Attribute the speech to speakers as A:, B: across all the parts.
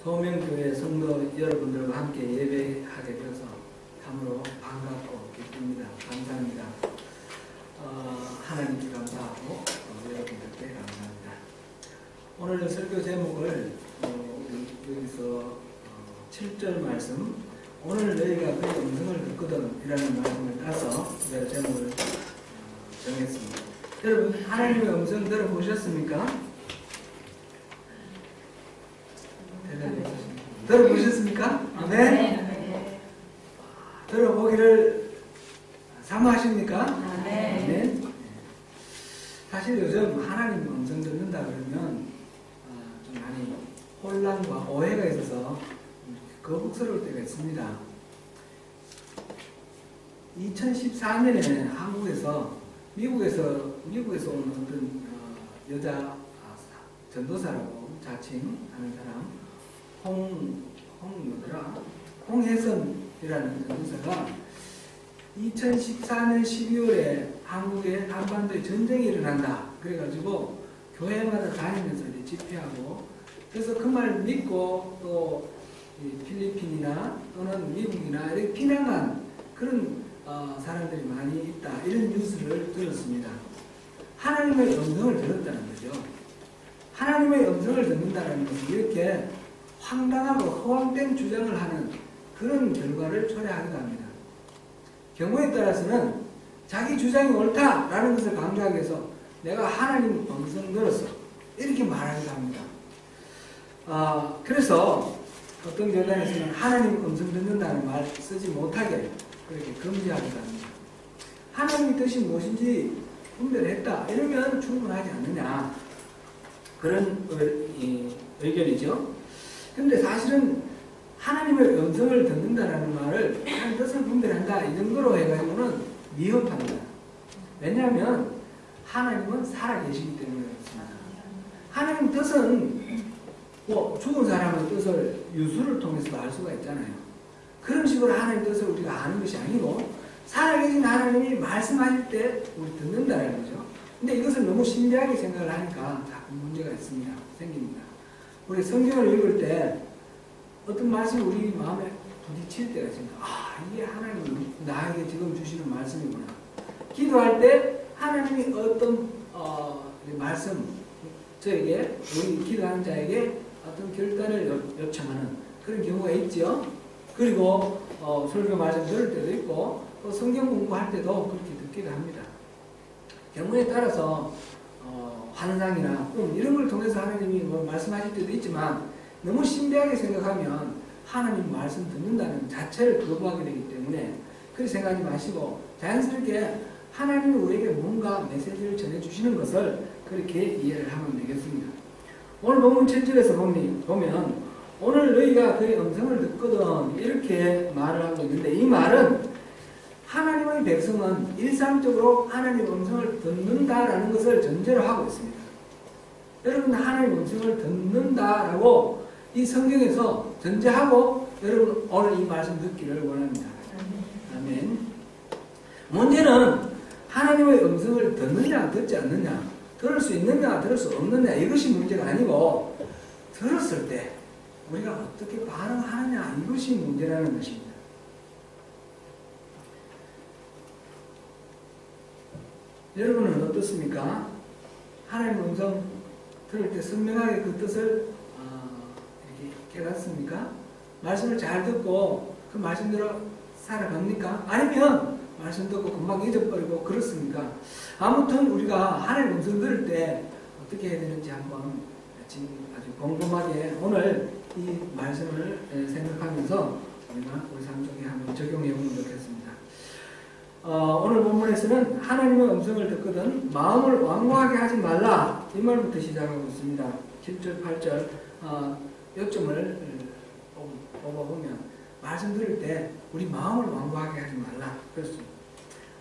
A: 소명교회 성도 여러분들과 함께 예배하게 되어서 참으로 반갑고 기쁩니다. 감사합니다. 하나님께 감사하고 여러분들께 감사합니다. 오늘 설교 제목을 여기서 7절 말씀, 오늘 너희가 그의 음성을 듣거든 이라는 말씀을 따서 제가 제목을 정했습니다. 여러분, 하나님의 음성 들어보셨습니까? 들어보셨습니까? 네. 들어보기를 사모하십니까? 네. 사실 요즘 하나님 음성 듣는다 그러면 좀 많이 혼란과 오해가 있어서 거북스러울 때가 있습니다. 2014년에 한국에서 미국에서 온 어떤 여자 전도사라고 자칭하는 사람 홍혜선이라는 전도사가 2014년 12월에 한국에 한반도에 전쟁이 일어난다. 그래가지고 교회마다 다니면서 집회하고, 그래서 그 말 믿고 또 필리핀이나 또는 미국이나 이렇게 피난한 그런 사람들이 많이 있다. 이런 뉴스를 들었습니다. 하나님의 음성을 들었다는 거죠. 하나님의 음성을 듣는다는 것은 이렇게 황당하고 허황된 주장을 하는 그런 결과를 초래하기도 합니다. 경우에 따라서는 자기 주장이 옳다라는 것을 강조하기 위해서 내가 하나님 음성 들었어 이렇게 말하기도 합니다. 그래서 어떤 교단에서는 하나님 음성 듣는다는 말 쓰지 못하게 그렇게 금지하기도 합니다. 하나님의 뜻이 무엇인지 분별했다 이러면 충분하지 않느냐, 그런 의견이죠. 근데 사실은 하나님의 음성을 듣는다라는 말을 하나님 뜻을 분별한다 이 정도로 해가지고는 미흡합니다. 왜냐하면 하나님은 살아계시기 때문에 그렇습니다. 하나님 뜻은 죽은 사람의 뜻을 유수를 통해서 알 수가 있잖아요. 그런 식으로 하나님 뜻을 우리가 아는 것이 아니고 살아계신 하나님이 말씀하실 때 우리 듣는다는 거죠. 근데 이것을 너무 신비하게 생각을 하니까 자꾸 문제가 생깁니다. 우리 성경을 읽을 때 어떤 말씀이 우리 마음에 부딪힐 때가 있습니다. 이게 하나님이 나에게 지금 주시는 말씀이구나. 기도할 때 하나님이 어떤 말씀, 저에게, 우리 기도하는 자에게 어떤 결단을 요청하는 그런 경우가 있죠. 그리고 설교 말씀 들을 때도 있고 또 성경 공부할 때도 그렇게 듣기도 합니다. 경우에 따라서 환상이나 꿈 이런 걸 통해서 하나님이 말씀하실 때도 있지만 너무 신비하게 생각하면 하나님 말씀 듣는다는 자체를 거부하게 되기 때문에 그렇게 생각하지 마시고 자연스럽게 하나님이 우리에게 뭔가 메시지를 전해주시는 것을 그렇게 이해를 하면 되겠습니다. 오늘 본문 7절에서 보면 오늘 너희가 그의 음성을 듣거든 이렇게 말을 하고 있는데, 이 말은 하나님의 백성은 일상적으로 하나님의 음성을 듣는다라는 것을 전제로 하고 있습니다. 여러분, 하나님의 음성을 듣는다라고 이 성경에서 전제하고 여러분 오늘 이 말씀 듣기를 원합니다. 아멘. 문제는 하나님의 음성을 듣느냐 듣지 않느냐, 들을 수 있느냐 들을 수 없느냐, 이것이 문제가 아니고 들었을 때 우리가 어떻게 반응하느냐, 이것이 문제라는 것입니다. 여러분은 어떻습니까? 하나님의 음성 들을 때 선명하게 그 뜻을 이렇게 깨닫습니까? 말씀을 잘 듣고 그 말씀대로 살아갑니까? 아니면 말씀 듣고 금방 잊어버리고 그렇습니까? 아무튼 우리가 하나님의 음성 들을 때 어떻게 해야 되는지 한번 지금 아주 꼼꼼하게 오늘 이 말씀을 생각하면서 우리 삶 속에 한번 적용해 보면 좋겠습니다. 오늘 본문에서는 하나님의 음성을 듣거든 마음을 완고하게 하지 말라, 이 말부터 시작하고 있습니다. 7절 8절 요점을 뽑아보면 말씀 들을 때 우리 마음을 완고하게 하지 말라 그렇습니다.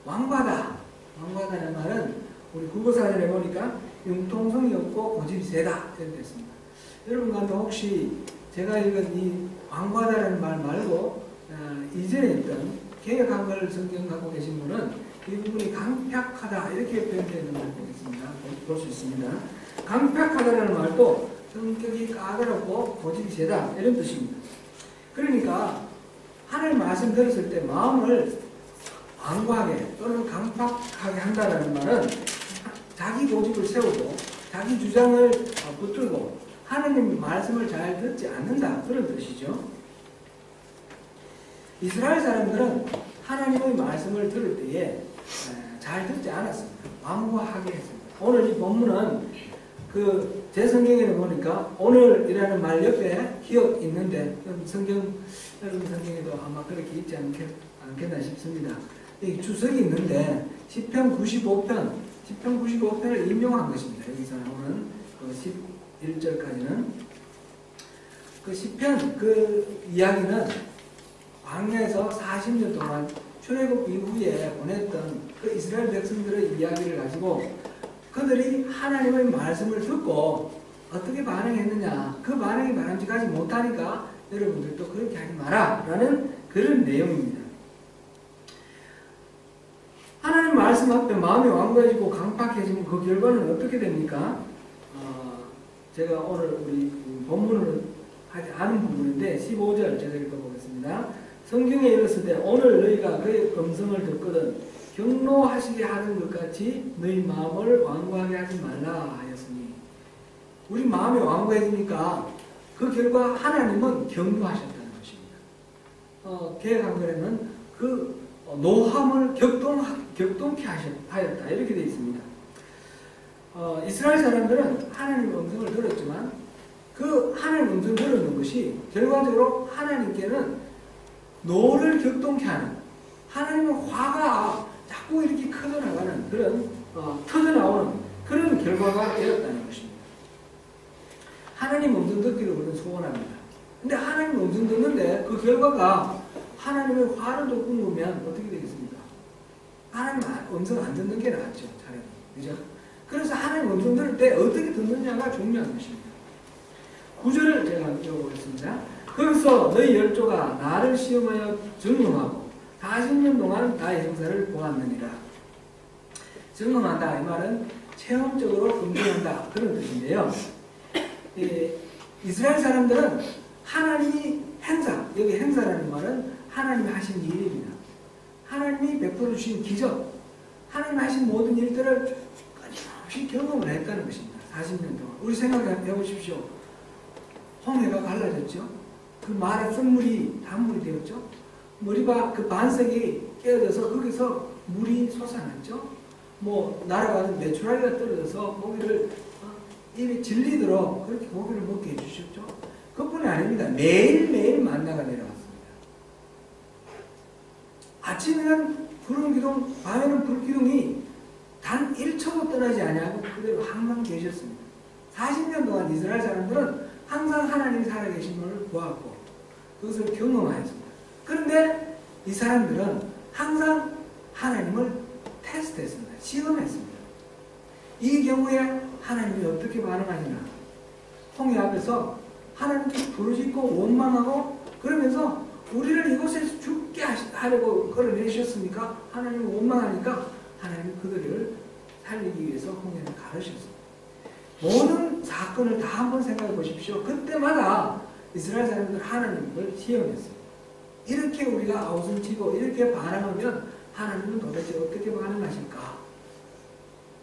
A: 완고하다는 말은 우리 국어사전에 보니까 융통성이 없고 고집이 세다 이렇게 됐습니다. 여러분 가운데 혹시 제가 읽은 이 완고하다는 말 말고 이전에 있던 개혁한글 성경 갖고 계신 분은 이 부분이 강팍하다 이렇게 표현되어 있는 걸 보겠습니다. 볼 수 있습니다. 강팍하다라는 말도 성격이 까다롭고 고집이 세다 이런 뜻입니다. 그러니까 하나님 말씀 들었을 때 마음을 완고하게 또는 강팍하게 한다는 말은 자기 고집을 세우고 자기 주장을 붙들고 하나님 말씀을 잘 듣지 않는다 그런 뜻이죠. 이스라엘 사람들은 하나님의 말씀을 들을 때에 잘 듣지 않았습니다. 완고하게 했습니다. 오늘 이 본문은 제 성경에는 보니까 오늘이라는 말 옆에 기억 있는데 여러분 성경에도 아마 그렇게 있지 않겠나 싶습니다. 이 주석이 있는데 시편 95편을 인용한 것입니다. 여기서 나오는 11절까지는 그 시편 이야기는 광야에서 40년 동안 출애굽 이후에 보냈던 그 이스라엘 백성들의 이야기를 가지고 그들이 하나님의 말씀을 듣고 어떻게 반응했느냐, 그 반응이 바람직하지 못하니까 여러분들도 그렇게 하지 마라 라는 그런 내용입니다. 하나님 말씀 앞에 마음이 완고해지고 강팍해지면 그 결과는 어떻게 됩니까? 제가 오늘 우리 본문을 하지 않은 부분인데 15절 제가 읽어보겠습니다. 성경에 이르시되 오늘 너희가 그의 음성을 듣거든 경노하시게 하는 것 같이 너희 마음을 완고하게 하지 말라 하였으니, 우리 마음이 완고해지니까 그 결과 하나님은 경노하셨다는 것입니다. 개혁한글에는 그 노함을 격동케 하였다 이렇게 되어 있습니다. 이스라엘 사람들은 하나님의 음성을 들었지만 그 하나님의 음성을 들었는 것이 결과적으로 하나님께는 노를 격동케 하는, 하나님의 화가 자꾸 이렇게 커져나가는 그런 터져나오는 그런 결과가 되었다는 것입니다. 하나님 음성 듣기를 우리는 소원합니다. 근데 하나님 음성 듣는데 그 결과가 하나님의 화를 듣고 보면 어떻게 되겠습니까? 하나님 음성 안 듣는 게 낫죠, 차라리. 그죠? 그래서 하나님 음성 들을 때 어떻게 듣느냐가 중요한 것입니다. 9절을 제가 읽어보겠습니다. 거기서 너희 열조가 나를 시험하여 증언하고 40년 동안 나의 형사를 보았느니라. 증언한다 이 말은 체험적으로 검증한다 그런 뜻인데요. 이스라엘 사람들은 하나님이 행사, 여기 행사라는 말은 하나님이 하신 일입니다. 하나님이 베풀어 주신 기적, 하나님이 하신 모든 일들을 끊임없이 경험을 했다는 것입니다. 40년 동안. 우리 생각해 보십시오. 홍해가 갈라졌죠. 그 말의 썰물이 단물이 되었죠. 머리바 그 반석이 깨어져서 거기서 물이 솟아났죠. 날아가는 메추라기가 떨어져서 고기를 입에 질리도록 그렇게 고기를 먹게 해주셨죠. 그뿐이 아닙니다. 매일매일 만나가 내려왔습니다. 아침에는 구름 기둥, 밤에는 불 기둥이 단 1초도 떠나지 아니하고 그대로 항상 계셨습니다. 40년 동안 이스라엘 사람들은 항상 하나님이 살아계심을 보았고 그것을 경험하였습니다. 그런데 이 사람들은 항상 하나님을 테스트했습니다. 시험했습니다. 이 경우에 하나님이 어떻게 반응하시나? 홍해 앞에서 하나님께 부르짖고 원망하고 그러면서 우리를 이곳에서 죽게 하려고 끌어내셨습니까? 하나님을 원망하니까 하나님이 그들을 살리기 위해서 홍해를 가르셨습니다. 모든 사건을 다 한번 생각해 보십시오. 그때마다 이스라엘 사람들 하나님을 시험했어요. 이렇게 우리가 아우성치고 이렇게 반응하면 하나님은 도대체 어떻게 반응하실까?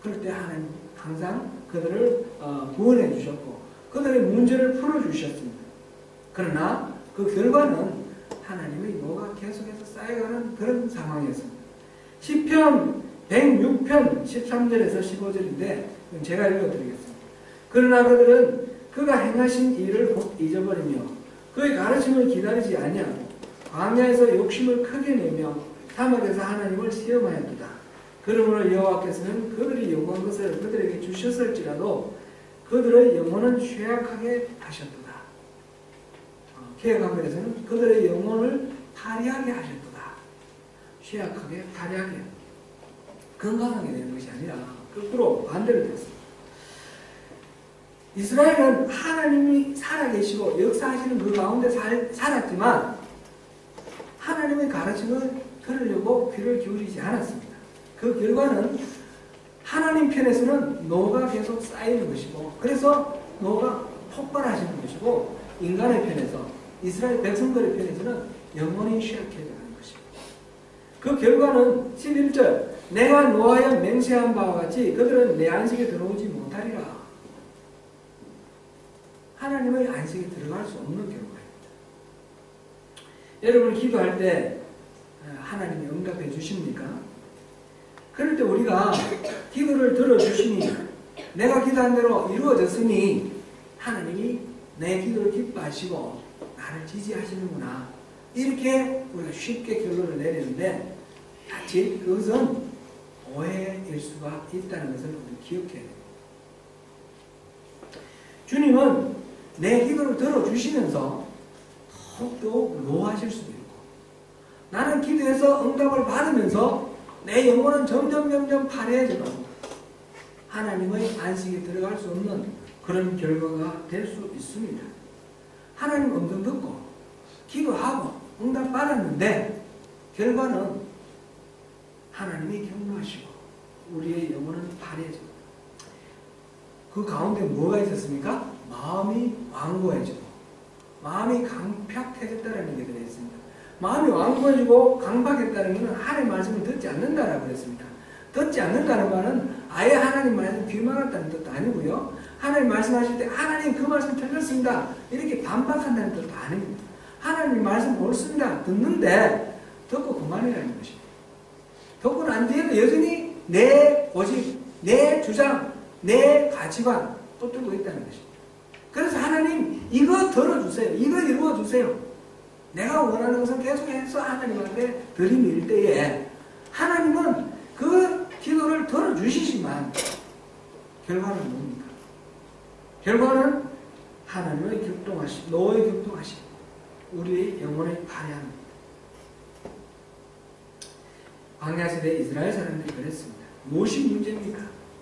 A: 그럴 때 하나님 항상 그들을 구원해 주셨고 그들의 문제를 풀어주셨습니다. 그러나 그 결과는 하나님의 뭐가 계속해서 쌓여가는 그런 상황이었습니다. 시편 106편 13절에서 15절인데 제가 읽어드리겠습니다. 그러나 그들은 그가 행하신 일을 곧 잊어버리며 그의 가르침을 기다리지 아니하고 광야에서 욕심을 크게 내며 사막에서 하나님을 시험하였도다. 그러므로 여호와께서는 그들이 요구한 것을 그들에게 주셨을지라도 그들의 영혼은 쇠약하게 하셨도다. 개혁한글에서는 그들의 영혼을 타리하게 하셨도다. 쇠약하게 타리하게 건강하게 되는 것이 아니라 거꾸로 반대로 됐습니다. 이스라엘은 하나님이 살아계시고 역사하시는 그 가운데 살았지만 하나님의 가르침을 들으려고 귀를 기울이지 않았습니다. 그 결과는 하나님 편에서는 노가 계속 쌓이는 것이고 그래서 노가 폭발하시는 것이고 인간의 편에서 이스라엘 백성들의 편에서는 영원히 쉬악해져가는 것입니다. 그 결과는 11절 내가 노하여 맹세한 바와 같이 그들은 내 안식에 들어오지 못하리라. 하나님의 안식에 들어갈 수 없는 결과입니다. 여러분 기도할 때 하나님이 응답해 주십니까? 그럴 때 우리가 기도를 들어주시니 내가 기도한 대로 이루어졌으니 하나님이 내 기도를 기뻐하시고 나를 지지하시는구나. 이렇게 우리가 쉽게 결론을 내리는데 사실 그것은 오해일 수가 있다는 것을 우리 기억해야 됩니다. 주님은 내 기도를 들어주시면서 더욱더 노하실 수도 있고 나는 기도해서 응답을 받으면서 내 영혼은 점점 파래해져가고 하나님의 안식에 들어갈 수 없는 그런 결과가 될 수 있습니다. 하나님 음성 듣고 기도하고 응답 받았는데 결과는 하나님이 경노하시고 우리의 영혼은 파래해지고 그 가운데 뭐가 있었습니까? 마음이 완고해지고 마음이 강팍해졌다는 게 들어있습니다. 마음이 완고해지고 강팍했다는 것은 하나님의 말씀을 듣지 않는다라고 그랬습니다. 듣지 않는다는 말은 아예 하나님 말씀 귀 막았다는 뜻도 아니고요. 하나님 말씀하실 때 하나님 그 말씀 틀렸습니다. 이렇게 반박한다는 뜻도 아닙니다. 하나님 말씀 옳습니다. 듣는데 듣고 그만이라는 것입니다. 듣고 난 뒤에도 여전히 내 고집, 내 주장, 내 가치관 붙들고 있다는 것입니다. 그래서 하나님 이거 들어주세요. 이거 이루어주세요. 내가 원하는 것은 계속해서 하나님한테 들이밀 때에 하나님은 그 기도를 들어주시지만 결과는 뭡니까? 결과는 하나님의 격동하심, 너의 격동하심, 우리의 영혼의 파괴함. 광야시대 이스라엘 사람들이 그랬습니다. 무엇이 문제입니까?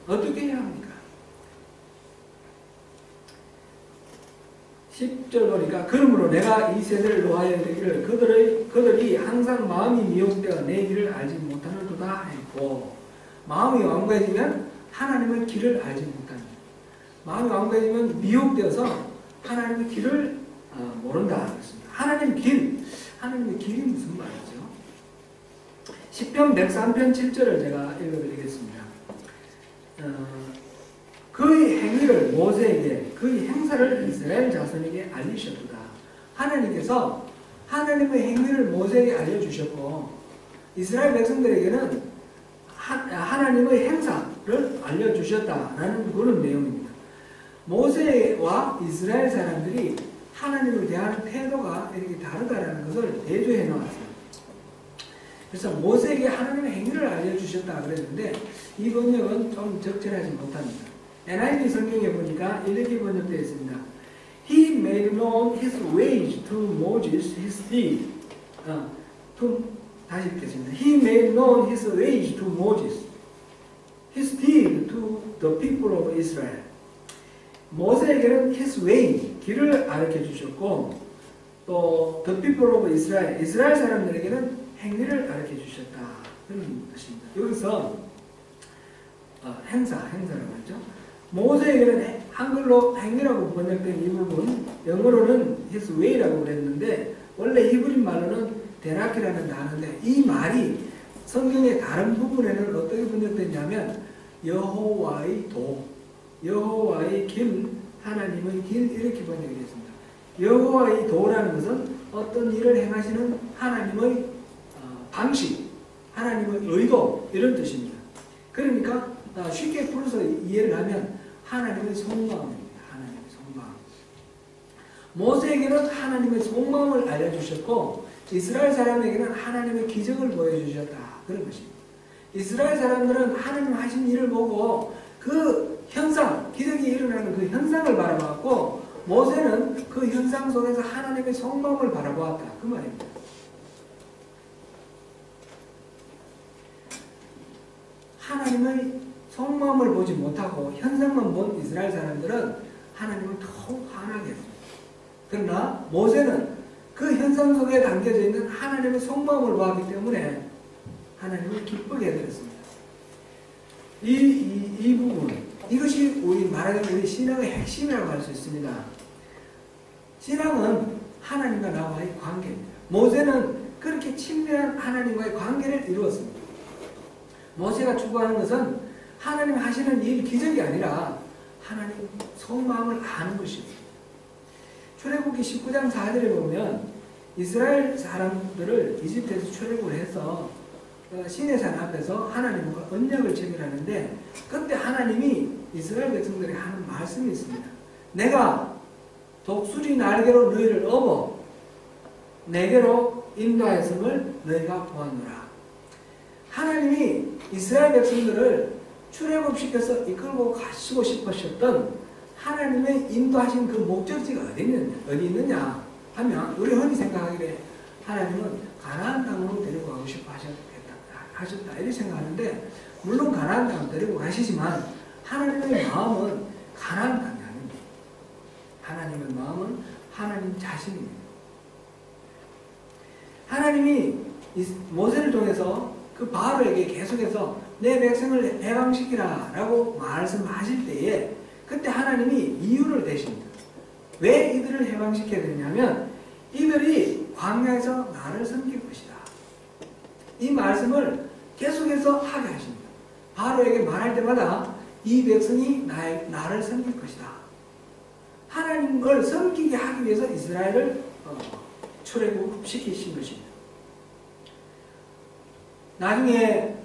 A: 어떻게 해야 합니까? 10절 보니까 그러므로 내가 이 세대를 노하여 이르기를 그들이 항상 마음이 미혹되어 내 길을 알지 못하는도다 했고 마음이 완고해지면 하나님의 길을 알지 못합니다. 마음이 완고해지면 미혹되어서 하나님의 길을 모른다 그랬습니다. 하나님의 길이 무슨 말이죠? 시편 103편 7절을 제가 읽어드리겠습니다. 그의 행위를 모세에게 그의 행사를 이스라엘 자손에게 알리셨도다. 하나님께서 하나님의 행위를 모세에게 알려주셨고 이스라엘 백성들에게는 하나님의 행사를 알려주셨다라는 그런 내용입니다. 모세와 이스라엘 사람들이 하나님을 대하는 태도가 이렇게 다르다는 것을 대조해 놓았어요. 그래서 모세에게 하나님의 행위를 알려주셨다 그랬는데 이 번역은 좀 적절하지 못합니다. NIV 성경에 보니까 이렇게 번역되어 있습니다. He made known his ways to Moses, his deed. 다시 읽겠습니다. He made known his ways to Moses, his deed to the people of Israel. 모세에게는 his way, 길을 가르쳐 주셨고 또 the people of Israel, 이스라엘 사람들에게는 행위를 가르쳐 주셨다. 그런 뜻입니다. 여기서 행사라고 했죠. 모세에게는 한글로 행위라고 번역된 이 부분, 영어로는 his way라고 그랬는데 원래 히브리 말로는 데라키라는 단어인데 이 말이 성경의 다른 부분에는 어떻게 번역됐냐면 여호와의 도, 여호와의 길, 하나님의 길 이렇게 번역이 됐습니다. 여호와의 도라는 것은 어떤 일을 행하시는 하나님의 방식, 하나님의 의도 이런 뜻입니다. 그러니까 쉽게 풀어서 이해를 하면 하나님의 속마음입니다. 하나님의 속마음. 모세에게는 하나님의 속마음을 알려주셨고 이스라엘 사람에게는 하나님의 기적을 보여주셨다. 그런 것입니다. 이스라엘 사람들은 하나님 하신 일을 보고 그 현상, 기적이 일어나는 그 현상을 바라보았고 모세는 그 현상 속에서 하나님의 속마음을 바라보았다. 그 말입니다. 하나님의 속마음을 보지 못하고 현상만 본 이스라엘 사람들은 하나님을 더욱 화나게 했습니다. 그러나 모세는 그 현상 속에 담겨져 있는 하나님의 속마음을 보았기 때문에 하나님을 기쁘게 해드렸습니다. 이 부분 이것이 우리 말하는 우리 신앙의 핵심이라고 할 수 있습니다. 신앙은 하나님과 나와의 관계입니다. 모세는 그렇게 친밀한 하나님과의 관계를 이루었습니다. 모세가 추구하는 것은 하나님 하시는 일 기적이 아니라 하나님 속마음을 아는 것입니다. 출애굽기 19장 4절에 보면 이스라엘 사람들을 이집트에서 출애굽을 해서 시내산 앞에서 하나님과 언약을 체결하는데 그때 하나님이 이스라엘 백성들에게 하는 말씀이 있습니다. 내가 독수리 날개로 너희를 업어 내게로 인도하였음을 너희가 보았노라. 하나님이 이스라엘 백성들을 출애굽시켜서 이끌고 가시고 싶으셨던 하나님의 인도하신 그 목적지가 어디 있느냐 하면 우리 흔히 생각하기에 하나님은 가나안 땅으로 데리고 가고 싶어 하셨다 이렇게 생각하는데 물론 가나안 땅 데리고 가시지만 하나님의 마음은 가나안 땅이 아닙니다. 하나님의 마음은 하나님 자신입니다. 하나님이 모세를 통해서 그 바로에게 계속해서 내 백성을 해방시키라 라고 말씀하실 때에 그때 하나님이 이유를 대십니다. 왜 이들을 해방시켜야 되냐면 이들이 광야에서 나를 섬길 것이다. 이 말씀을 계속해서 하게 하십니다. 바로에게 말할 때마다 이 백성이 나를 섬길 것이다. 하나님을 섬기게 하기 위해서 이스라엘을 출애굽시키신 것입니다. 나중에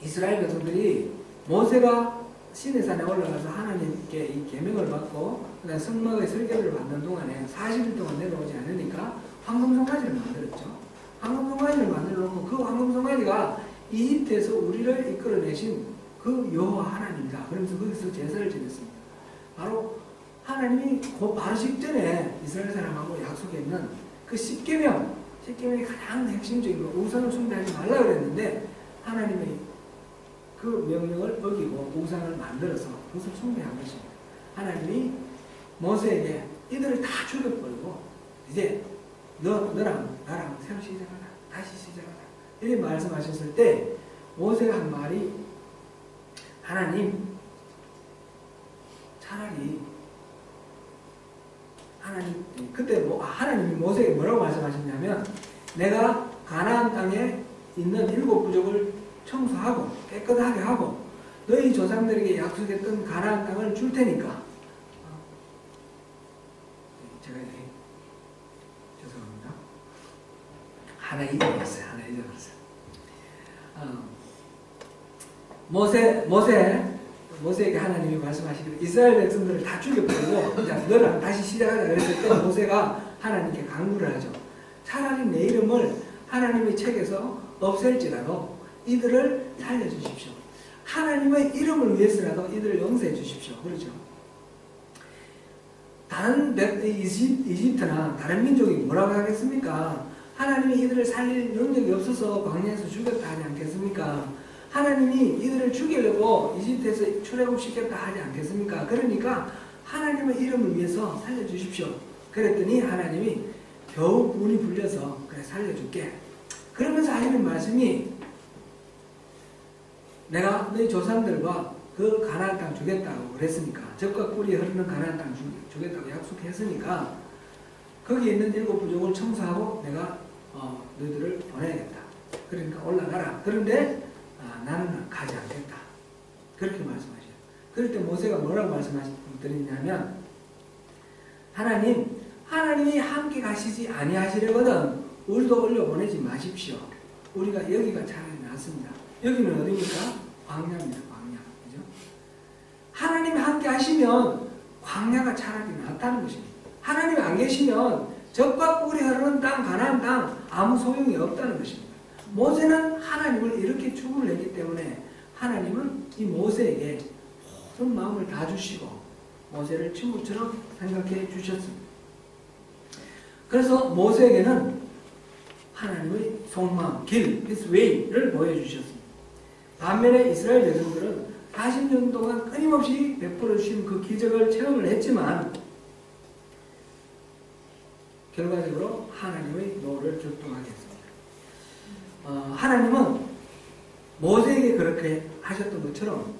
A: 이스라엘 백성들이 모세가 시내산에 올라가서 하나님께 이 계명을 받고 그다음에 성막의 설계를 받는 동안에 40일 동안 내려오지 않으니까 황금송아지를 만들었죠. 황금송아지를 만들어 놓고 그 황금송아지가 이집트에서 우리를 이끌어내신 그 여호와 하나님이다. 그러면서 거기서 제사를 지냈습니다. 바로 하나님이 그 바로 직전에 이스라엘 사람하고 약속했는 그 10계명이 가장 핵심적인 거 우상을 숭배하지 말라 그랬는데 하나님의 그 명령을 어기고 우상을 만들어서 그것을 숭배한 것입니다. 하나님이 모세에게 이들을 다 죽여버리고 이제 너랑 나랑 새로 시작하자. 다시 시작하자. 이렇게 말씀하셨을 때 모세가 한 말이 하나님 차라리 그때 하나님이 모세에게 뭐라고 말씀하셨냐면 내가 가나안 땅에 있는 7 부족을 청소하고 깨끗하게 하고 너희 조상들에게 약속했던 가나안 땅을 줄 테니까 제가 죄송합니다. 하나 잊어버렸어요. 모세에게 하나님이 말씀하시기를 이스라엘 백성들을 다 죽여버리고 너랑 다시 시작하자 그랬을 때 모세가 하나님께 강구를 하죠. 차라리 내 이름을 하나님의 책에서 없앨지라도 이들을 살려주십시오. 하나님의 이름을 위해서라도 이들을 용서해 주십시오. 그렇죠? 다른 이집트나 다른 민족이 뭐라고 하겠습니까? 하나님이 이들을 살릴 능력이 없어서 광야에서 죽였다 하지 않겠습니까? 하나님이 이들을 죽이려고 이집트에서 출애굽시켰다 하지 않겠습니까? 그러니까 하나님의 이름을 위해서 살려주십시오. 그랬더니 하나님이 겨우 운이 불려서 그래 살려줄게. 그러면서 하시는 말씀이 내가 너희 조상들과 그 가나안 땅 주겠다고 그랬으니까 젖과 꿀이 흐르는 가나안 땅 주겠다고 약속했으니까 거기에 있는 7 부족을 청소하고 내가 너희들을 보내야겠다. 그러니까 올라가라. 그런데 나는 가지 않겠다. 그렇게 말씀하셔요. 그럴 때 모세가 뭐라고 말씀드렸냐면 하나님이 함께 가시지 아니하시려거든 우리도 올려보내지 마십시오. 우리가 여기가 차라리 낫습니다. 여기는 어디입니까? 광야입니다. 광야. 그죠? 하나님이 함께 하시면 광야가 차라리 낫다는 것입니다. 하나님이 안 계시면 젖과 꿀이 흐르는 땅, 가나안 땅 아무 소용이 없다는 것입니다. 모세는 하나님을 이렇게 축을 했기 때문에 하나님은 이 모세에게 모든 마음을 다 주시고 모세를 친구처럼 생각해 주셨습니다. 그래서 모세에게는 하나님의 속마음, 길, His way를 보여주셨습니다. 반면에 이스라엘 백성들은 40년 동안 끊임없이 베풀어 주신 그 기적을 체험을 했지만 결과적으로 하나님의 노를 격동하게 했습니다. 하나님은 모세에게 그렇게 하셨던 것처럼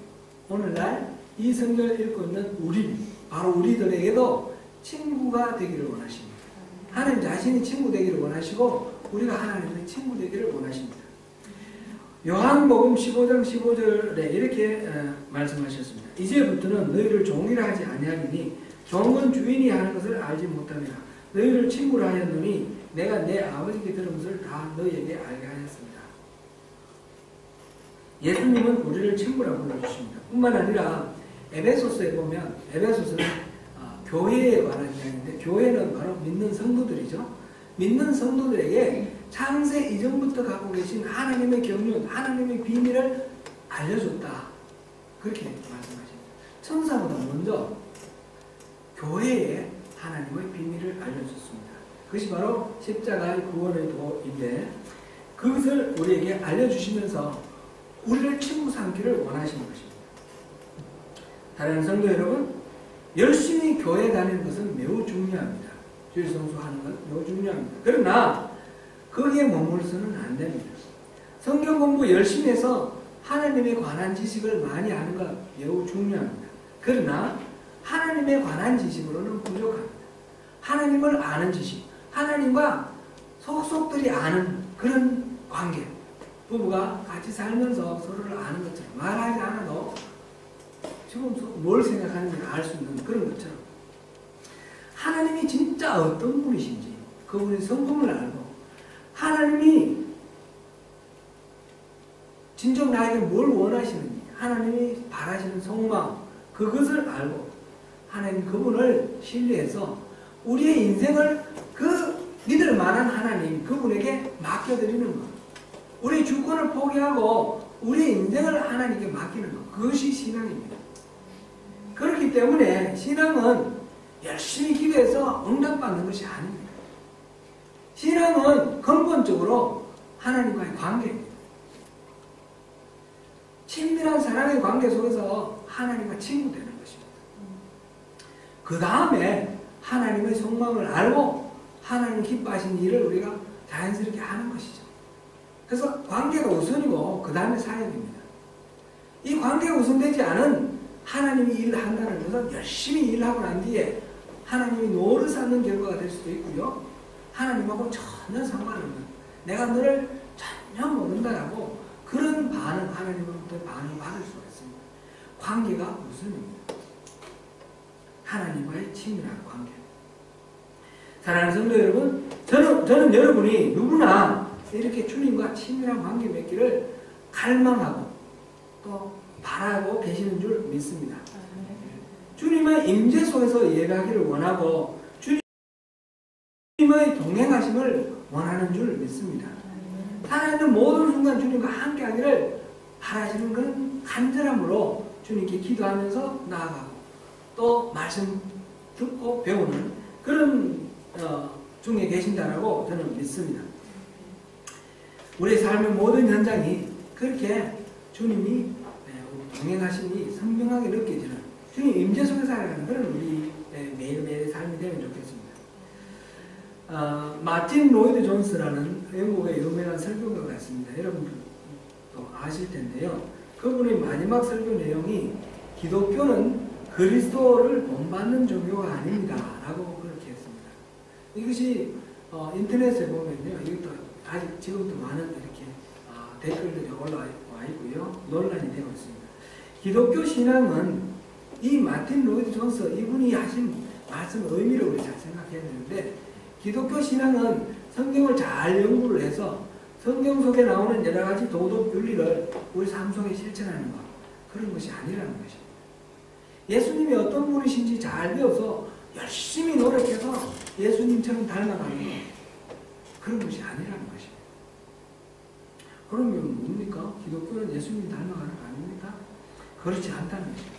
A: 오늘날 이 성경을 읽고 있는 우리, 바로 우리들에게도 친구가 되기를 원하십니다. 하나님 자신이 친구 되기를 원하시고 우리가 하나님의 친구 되기를 원하십니다. 요한복음 15장 15절에 이렇게 말씀하셨습니다. 이제부터는 너희를 종이라 하지 아니하리니 종은 주인이 하는 것을 알지 못하니라. 너희를 친구라 하였노니 내가 내 아버지께 들은 것을 다 너희에게 알게 하였습니다. 예수님은 우리를 친구라고 불러주십니다. 뿐만 아니라 에베소서에 보면, 에베소서는 교회에 관한 이야기인데, 교회는 바로 믿는 성도들이죠. 믿는 성도들에게 창세 이전부터 갖고 계신 하나님의 경륜, 하나님의 비밀을 알려줬다. 그렇게 말씀하십니다. 천사보다 먼저 교회에 하나님의 비밀을 알려줬습니다. 그것이 바로 십자가의 구원의 도인데, 그것을 우리에게 알려주시면서 우리를 친구 삼기를 원하시는 것입니다. 사랑하는 성도 여러분, 열심히 교회 다니는 것은 매우 중요합니다. 주일 성수하는 건 매우 중요합니다. 그러나 거기에 머물러서는 안 됩니다. 성경 공부 열심히 해서 하나님에 관한 지식을 많이 하는 것 매우 중요합니다. 그러나 하나님에 관한 지식으로는 부족합니다. 하나님을 아는 지식, 하나님과 속속들이 아는 그런 관계, 부부가 같이 살면서 서로를 아는 것처럼 말하지 않아도 지금 뭘 생각하는지 알 수 있는 그런 것처럼 하나님이 진짜 어떤 분이신지, 그분의 성품을 알고 하나님이 진정 나에게 뭘 원하시는지, 하나님이 바라시는 속마음, 그것을 알고 하나님 그분을 신뢰해서 우리의 인생을 그 믿을 만한 하나님 그분에게 맡겨드리는 것, 우리의 주권을 포기하고 우리의 인생을 하나님께 맡기는 것, 그것이 신앙입니다. 그렇기 때문에 신앙은 열심히 기도해서 응답받는 것이 아닙니다. 신앙은 근본적으로 하나님과의 관계입니다. 친밀한 사랑의 관계 속에서 하나님과 친구 되는 것입니다. 그 다음에 하나님의 속마음을 알고 하나님 기뻐하신 일을 우리가 자연스럽게 하는 것이죠. 그래서 관계가 우선이고 그 다음에 사역입니다. 이 관계가 우선되지 않은 하나님이 일한다는 것은 열심히 일하고 난 뒤에 하나님이 노를 쌓는 결과가 될 수도 있고요. 하나님하고 전혀 상관없는, 내가 너를 전혀 모른다라고 그런 반응, 하나님으로부터 반응을 받을 수가 있습니다. 관계가 우선입니다. 하나님과의 친밀한 관계. 사랑하는 성도 여러분, 저는 여러분이 누구나 이렇게 주님과 친밀한 관계 맺기를 갈망하고 또 바라고 계시는 줄 믿습니다. 주님의 임재 속에서 예배하기를 원하고 주님의 동행하심을 원하는 줄 믿습니다. 살아있는 모든 순간 주님과 함께하기를 바라시는 그런 간절함으로 주님께 기도하면서 나아가고 또 말씀 듣고 배우는 그런 중에 계신다라고 저는 믿습니다. 우리의 삶의 모든 현장이 그렇게 주님이 동행하심이 선명하게 느껴지는 주님 임재 속에 살아가는 그런 우리 매일매일의 삶이 되면 좋겠습니다. 마틴 로이드 존스라는 영국의 유명한 설교가가 있습니다. 여러분도 아실 텐데요. 그분의 마지막 설교 내용이 기독교는 그리스도를 본받는 종교가 아닙니다 라고 그렇게 했습니다. 이것이 인터넷에 보면요, 이것도 아직 지금도 많은 이렇게 댓글들이 올라와 있고요, 논란이 되고 있습니다. 기독교 신앙은 이 마틴 로이드 존스 이분이 하신 말씀 의미를 우리 잘 생각해야 되는데, 기독교 신앙은 성경을 잘 연구를 해서 성경 속에 나오는 여러 가지 도덕 윤리를 우리 삶 속에 실천하는 것, 그런 것이 아니라는 것입니다. 예수님이 어떤 분이신지 잘 배워서 열심히 노력해서 예수님처럼 닮아가는 것, 그런 것이 아니라는 것입니다. 그러면 뭡니까? 기독교는 예수님 닮아가는 거 아닙니까? 그렇지 않다는 것입니다.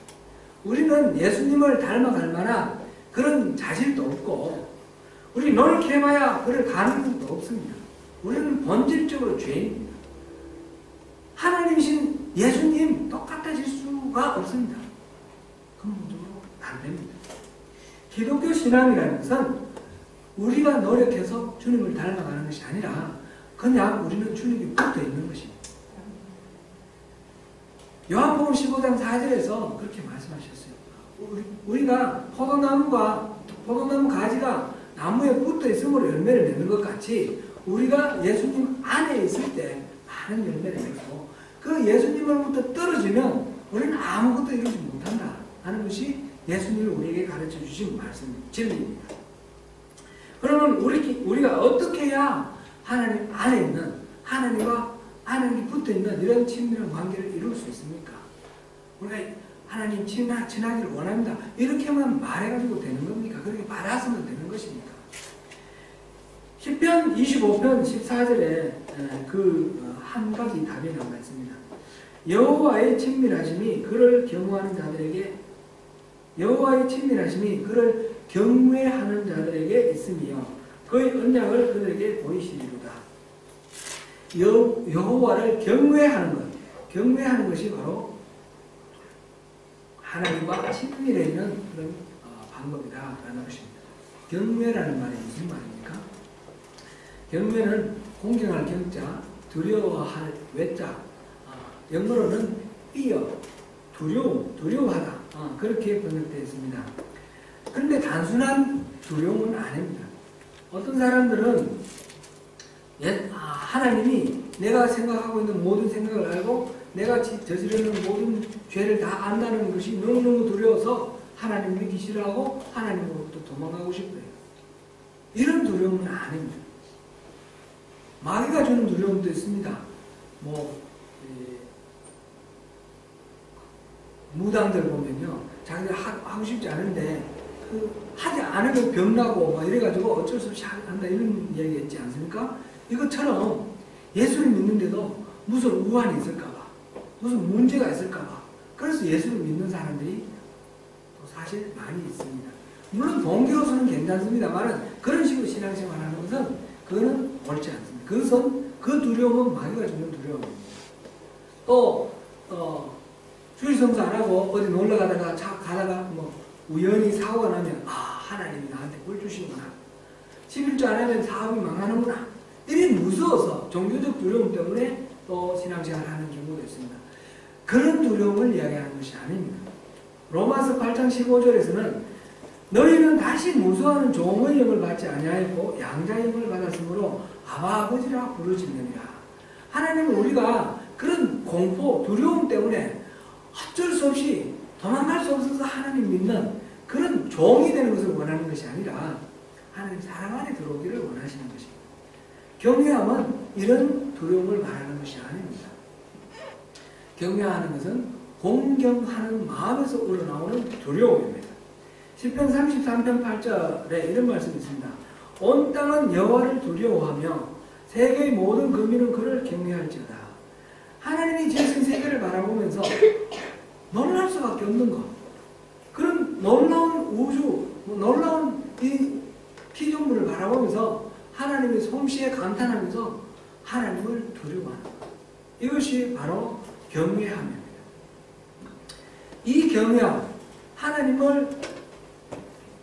A: 우리는 예수님을 닮아갈 만한 그런 자질도 없고, 우리 노력해봐야 그럴 가능성도 없습니다. 우리는 본질적으로 죄인입니다. 하나님이신 예수님 똑같아질 수가 없습니다. 근본적으로 안 됩니다. 기독교 신앙이라는 것은 우리가 노력해서 주님을 닮아가는 것이 아니라 그냥 우리는 주님이 붙어 있는 것입니다. 요한복음 15장 4절에서 그렇게 말씀하셨어요. 우리가 포도나무 가지가 나무에 붙어 있으므로 열매를 맺는 것 같이 우리가 예수님 안에 있을 때 많은 열매를 맺고 그 예수님으로부터 떨어지면 우리는 아무것도 이루지 못한다 하는 것이 예수님이 우리에게 가르쳐 주신 말씀, 진리입니다. 그러면 우리가 어떻게 해야 하나님 안에 있는 하나님과 하나님이 붙어 있는 이런 친밀한 관계를 이룰 수 있습니까? 우리가 하나님 친하기를 원합니다. 이렇게만 말해가지고 되는 겁니까? 그렇게 말았으면 되는 것입니까? 시편 25편 14절에 한 가지 답이 나와 있습니다. 여호와의 친밀하심이 그를 경외하는 자들에게 있으며 그의 언약을 그들에게 보이시리로다. 여호와를 경외하는 것이 바로 하나님과 친밀해 있는 그런 방법이다라는 것입니다. 경외라는 말이 무슨 말입니까? 경외는 공경할 경자, 두려워할 외자, 영어로는 fear, 두려워하다, 그렇게 번역되어 있습니다. 그런데 단순한 두려움은 아닙니다. 어떤 사람들은 하나님이 내가 생각하고 있는 모든 생각을 알고 내가 저지르는 모든 죄를 다 안다는 것이 너무너무 두려워서 하나님 믿기 싫어하고 하나님으로부터 도망가고 싶어요. 이런 두려움은 아닙니다. 마귀가 주는 두려움도 있습니다. 무당들 보면요, 자기들 하고 싶지 않은데 하지 않으면 병나고 이래가지고 어쩔 수 없이 한다 이런 얘기 있지 않습니까? 이것처럼 예수를 믿는데도 무슨 우환이 있을까봐, 무슨 문제가 있을까봐, 그래서 예수를 믿는 사람들이 또 사실 많이 있습니다. 물론 동기로서는 괜찮습니다만 그런 식으로 신앙생활하는 것은 그거는 옳지 않습니다. 그것은 그 두려움은 마귀가 주는 두려움입니다. 또 주일성수 안 하고 어디 놀러 가다가 우연히 사고가 나면 하나님이 나한테 꼴 주시구나. 11조 안 하면 사업이 망하는구나. 이리 무서워서 종교적 두려움 때문에 또 신앙생활을 하는 경우도 있습니다. 그런 두려움을 이야기하는 것이 아닙니다. 로마서 8장 15절에서는 너희는 다시 무서워하는 종의 영을 받지 아니하였고 양자의 영을 받았으므로 아바 아버지라 부르짖느니라. 하나님은 우리가 그런 공포, 두려움 때문에 어쩔 수 없이 도망갈 수 없어서 하나님 믿는 그런 종이 되는 것을 원하는 것이 아니라 하나님 사랑 안에 들어오기를 원하시는 것입니다. 경외함은 이런 두려움을 말하는 것이 아닙니다. 경외하는 것은 공경하는 마음에서 우러나오는 두려움입니다. 시편 33편 8절에 이런 말씀이 있습니다. 온 땅은 여호와를 두려워하며 세계의 모든 거민은 그를 경외할지어다. 하나님이 지으신 세계를 바라보면서 놀랄 수밖에 없는 것, 그런 놀라운 우주, 놀라운 이 피조물을 바라보면서 하나님의 솜씨에 감탄하면서 하나님을 두려워하는 것, 이것이 바로 경외함입니다. 이 경외함, 하나님을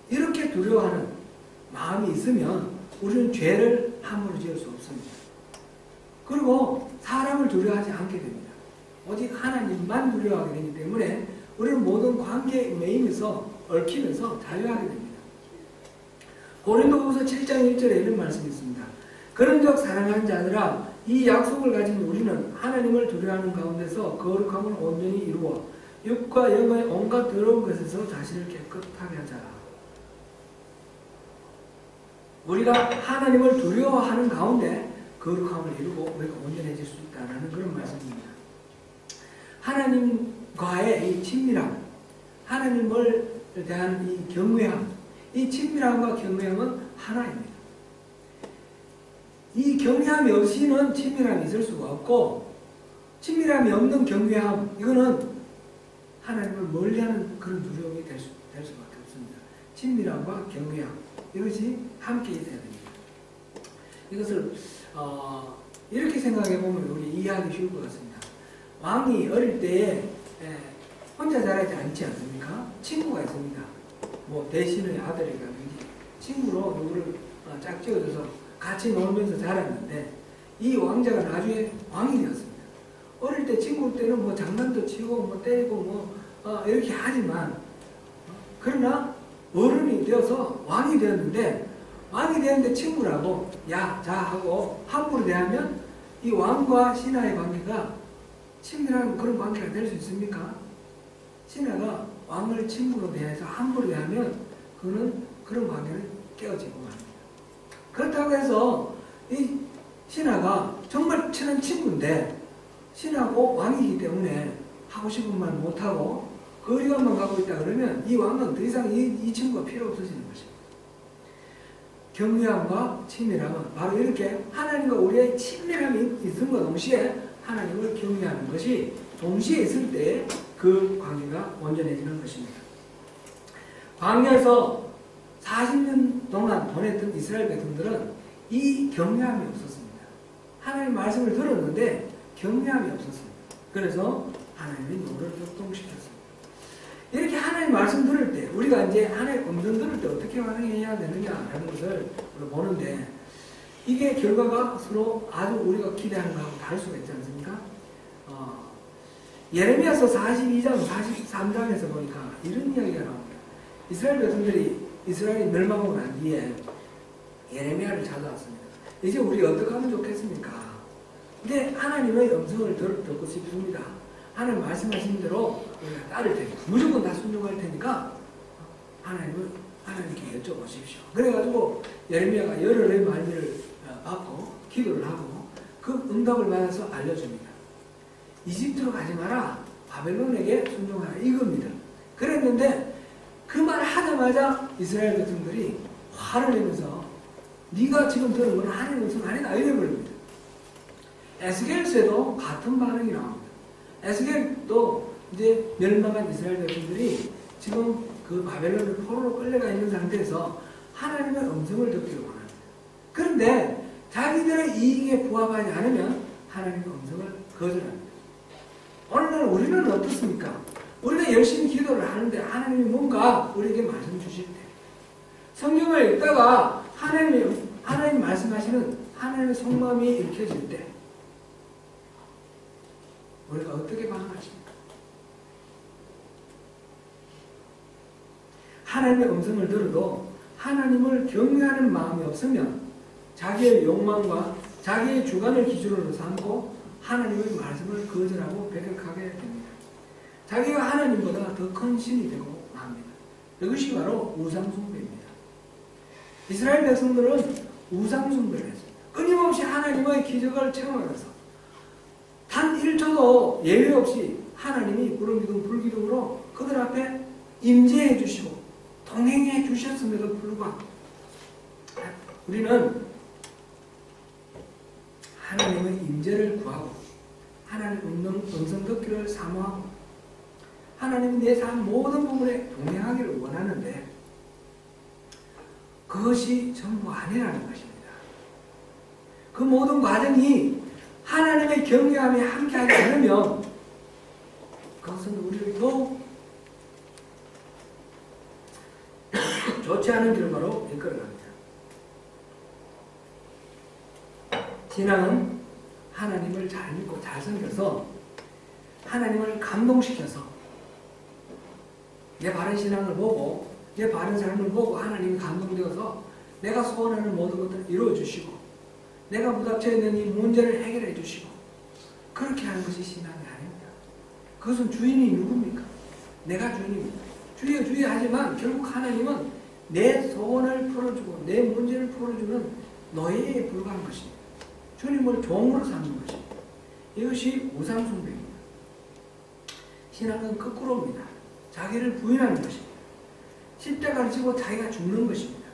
A: 이렇게 두려워하는 마음이 있으면 우리는 죄를 함부로 지을 수 없습니다. 그리고 사람을 두려워하지 않게 됩니다. 오직 하나님만 두려워하게 되기 때문에 우리는 모든 관계에 매이면서 얽히면서 자유하게 됩니다. 고린도후서 7장 1절에 이런 말씀이 있습니다. 그런즉 사랑하는 자들아, 이 약속을 가진 우리는 하나님을 두려워하는 가운데서 거룩함을 온전히 이루어 육과 영의 온갖 더러운 것에서 자신을 깨끗하게 하자. 우리가 하나님을 두려워하는 가운데 거룩함을 이루고 우리가 온전해질 수 있다는 그런 말씀입니다. 하나님과의 이 친밀함, 하나님을 대한 이 경외함, 이 친밀함과 경외함은 하나입니다. 이 경외함이 없이는 친밀함이 있을 수가 없고, 친밀함이 없는 경외함, 이거는 하나님을 멀리하는 그런 두려움이 될 수밖에 없습니다. 친밀함과 경외함, 이것이 함께 있어야 됩니다. 이것을 이렇게 생각해 보면 우리 이해하기 쉬울 것 같습니다. 왕이 어릴 때에 혼자 자라지 않지 않습니까? 친구가 있습니다. 대신의 아들이라든지 친구로 누구를 짝지어줘서 같이 놀면서 자랐는데 이 왕자가 나중에 왕이 되었습니다. 어릴 때 친구 때는 뭐 장난도 치고 뭐 때리고 뭐 이렇게 하지만 그러나 어른이 되어서 왕이 되었는데 친구라고 야, 자 하고 함부로 대하면 이 왕과 신하의 관계가 친밀한 그런 관계가 될 수 있습니까? 신하가 왕을 친구로 대해서 함부로 대하면 그는 그런 관계는 깨어지고 맙니다. 그렇다고 해서 이 신하가 정말 친한 친구인데 신하고 왕이기 때문에 하고 싶은 말 못하고 거리감만 갖고 있다 그러면 이 왕은 더 이상 이 친구가 필요 없어지는 것입니다. 경외함과 친밀함은 바로 이렇게 하나님과 우리의 친밀함이 있음과 동시에 하나님을 경외하는 것이 동시에 있을 때 그 관계가 온전해지는 것입니다. 광야에서 40년 동안 보냈던 이스라엘 백성들은 이 경외함이 없었습니다. 하나님 말씀을 들었는데 경외함이 없었습니다. 그래서 하나님이 노를 격동시켰습니다. 이렇게 하나님 말씀 들을 때 우리가 이제 하나님 음성 들을 때 어떻게 반응해야 되느냐라는 것을 보는데 이게 결과가 서로 아주 우리가 기대하는 것하고 다를 수가 있지 않습니까? 예레미야서 42장 43장에서 보니까 이런 이야기가 나옵니다. 이스라엘 백성들이 이스라엘이 멸망하고 난 뒤에 예레미야를 찾아왔습니다. 이제 우리 어떻게 하면 좋겠습니까? 근데 하나님의 음성을 듣고 싶습니다. 하나님 말씀하신 대로 우리가 따를 테니까 무조건 다 순종할 테니까 하나님께 여쭤보십시오. 그래가지고 예레미야가 열흘의 말미를 받고 기도를 하고 그 응답을 받아서 알려줍니다. 이집트로 가지 마라. 바벨론에게 순종하라. 이겁니다. 그랬는데 그 말을 하자마자 이스라엘 백성들이 화를 내면서 네가 지금 들은 건 하나님의 음성 아니다. 이래버립니다. 에스겔서에도 같은 반응이 나옵니다. 에스겔도 이제 멸망한 이스라엘 백성들이 지금 그 바벨론의 포로로 끌려가 있는 상태에서 하나님의 음성을 듣기를 원합니다. 그런데 자기들의 이익에 부합하지 않으면 하나님의 음성을 거절합니다. 오늘날 우리는 어떻습니까? 우리는 열심히 기도를 하는데 하나님이 뭔가 우리에게 말씀 주실 때 성경을 읽다가 하나님 말씀하시는 하나님의 속마음이 읽혀질 때 우리가 어떻게 반응하십니까? 하나님의 음성을 들어도 하나님을 경외하는 마음이 없으면 자기의 욕망과 자기의 주관을 기준으로 삼고 하나님의 말씀을 거절하고 배격하게 됩니다. 자기가 하나님보다 더 큰 신이 되고 맙니다. 이것이 바로 우상숭배입니다. 이스라엘 백성들은 우상숭배를 했습니다. 끊임없이 하나님의 기적을 체험하면서 단 1초도 예외 없이 하나님이 구름기둥 불기둥으로 그들 앞에 임재해 주시고 동행해 주셨음에도 불구하고 우리는 하나님의 임재를 구하고 하나님의 음성 듣기를 사모하고 하나님이 내 삶 모든 부분에 동행하기를 원하는데 그것이 전부 아니라는 것입니다. 그 모든 과정이 하나님의 경외함이 함께하지 않으면 그것은 우리를 더 좋지 않은 결과로 이끌어갑니다. 신앙은 하나님을 잘 믿고 잘 섬겨서 하나님을 감동시켜서 내 바른 신앙을 보고 내 바른 삶을 보고 하나님이 감동되어서 내가 소원하는 모든 것들을 이루어주시고 내가 부닥쳐 있는 이 문제를 해결해 주시고 그렇게 하는 것이 신앙이 아닙니다. 그것은 주인이 누굽니까? 내가 주인입니다. 주여 주여 하지만 결국 하나님은 내 소원을 풀어주고 내 문제를 풀어주는 노예에 불과한 것입니다. 주님을 종으로 삼는 것입니다. 이것이 우상숭배입니다. 신앙은 거꾸로입니다. 자기를 부인하는 것입니다. 십자가를 지고 자기가 죽는 것입니다.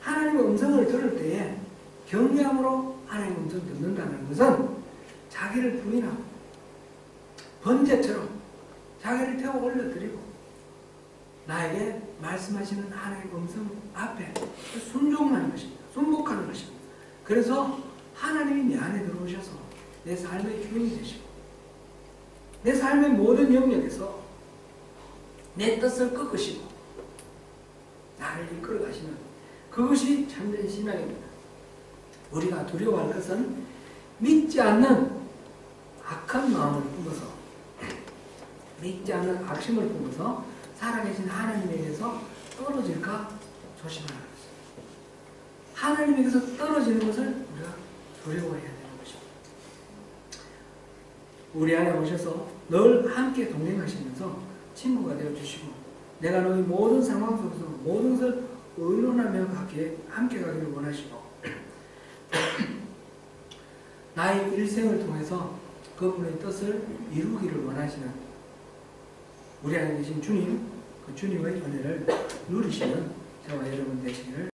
A: 하나님의 음성을 들을 때에 경외함으로 하나님의 음성을 듣는다는 것은 자기를 부인하고 번제처럼 자기를 태워 올려드리고 나에게 말씀하시는 하나님의 음성 앞에 순종하는 것입니다. 순복하는 것입니다. 그래서 하나님이 내 안에 들어오셔서 내 삶의 주인이 되시고 내 삶의 모든 영역에서 내 뜻을 꺾으시고 나를 이끌어 가시는 그것이 참된 신앙입니다. 우리가 두려워할 것은 믿지 않는 악한 악한 마음을 품어서 믿지 않는 악심을 품어서 살아계신 하나님에게서 떨어질까 조심하라. 하나님에게서 떨어지는 것을 우리가 두려워해야 되는 것입니다. 우리 안에 오셔서 늘 함께 동행하시면서 친구가 되어주시고 내가 너희 모든 상황 속에서 모든 것을 의논하며 함께 가기를 원하시고 나의 일생을 통해서 그분의 뜻을 이루기를 원하시는 우리 안에 계신 주님, 그 주님의 은혜를 누리시는 저와 여러분 되시기를